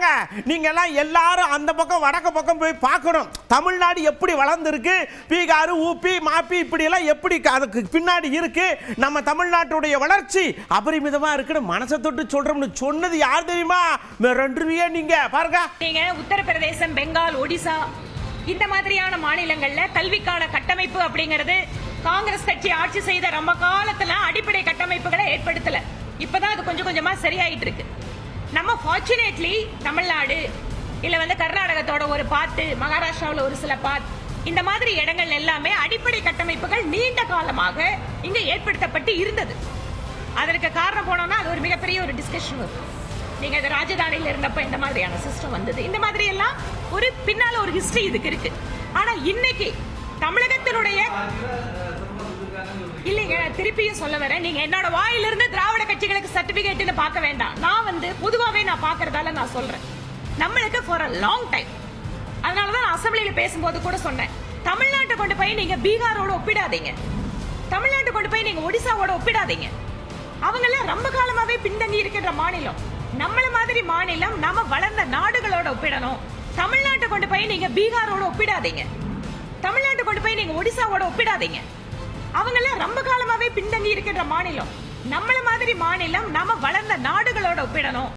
ஏங்க நீங்க எல்லாம் எல்லாரும் அந்த பக்கம் வடக்கு பக்கம் போய் பார்க்கணும். தமிழ்நாடு எப்படி வளர்ந்துருக்கு, பீகார், ஊபி, மாப்பி இப்படி எல்லாம் எப்படி அதுக்கு பின்னாடி இருக்கு. நம்ம தமிழ்நாட்டுடைய வளர்ச்சி அபரிமிதமா இருக்குன்னு மனசை தொட்டு சொல்றோம்னு சொன்னது யார் தெரியுமா? ரெண்டுமே நீங்க பாருங்க. நீங்க உத்தரப்பிரதேசம், பெங்கால், ஒடிசா இந்த மாதிரியான மாநிலங்கள்ல கல்விக்கான கட்டமைப்பு அப்படிங்கிறது காங்கிரஸ் கட்சி ஆட்சி செய்த ரொம்ப காலத்துல அடிப்படை கட்டமைப்புகளை ஏற்படுத்தல. இப்பதான் அது கொஞ்சம் கொஞ்சமா சரியாயிட்டு இருக்கு. நம்ம ஃபார்ச்சுனேட்லி தமிழ்நாடு இல்ல கர்நாடகத்தோட ஒரு பாட்டு, மகாராஷ்டிராவில் ஒரு சில பாட், இந்த மாதிரி இடங்கள் எல்லாமே அடிப்படை கட்டமைப்புகள் நீண்ட காலமாக இங்க ஏற்படுத்தப்பட்டு இருந்தது. அதற்கு காரணம் போனோம்னா அது ஒரு மிகப்பெரிய ஒரு டிஸ்கஷன் வரும். நீங்க இந்த ராஜதானியில் இருந்தப்ப இந்த மாதிரியான சிஸ்டம் வந்தது, இந்த மாதிரி எல்லாம் ஒரு பின்னால ஒரு ஹிஸ்டரி இதுக்கு இருக்கு. ஆனா இன்னைக்கு தமிழகத்தினுடைய இல்லைங்க, திருப்பியும் சொல்ல வரேன், நீங்க என்னோட வாயிலிருந்து திராவிட கட்சிகளுக்கு சர்டிபிகேட்னு பார்க்க வேண்டாம். நான் பொதுவாகவே நான் பார்க்கறதால நான் சொல்றேன், நம்மளுக்கு ஃபார் அ லாங் டைம். அதனாலதான் நான் அசம்பிளியில பேசும்போது கூட சொன்னேன், தமிழ்நாட்டை கொண்டு போய் நீங்க பீகாரோட ஒப்பிடாதீங்க, தமிழ்நாட்டை கொண்டு போய் நீங்க ஒடிசாவோட ஒப்பிடாதீங்க. அவங்க எல்லாம் ரொம்ப காலமாவே பின்தங்கி இருக்கின்ற மாநிலம். நம்மள மாதிரி மாநிலம் நாம வளர்ந்த நாடுகளோட ஒப்பிடணும். தமிழ்நாட்டை கொண்டு போய் நீங்க பீகாரோட ஒப்பிடாதீங்க, தமிழ்நாட்டை கொண்டு போய் நீங்க ஒடிசாவோட ஒப்பிடாதீங்க. அவங்க எல்லாம் ரொம்ப காலமாவே பின்தங்கி இருக்கின்ற மாநிலம். நம்மள மாதிரி மாநிலம் நாம வளர்ந்த நாடுகளோட ஒப்பிடணும்.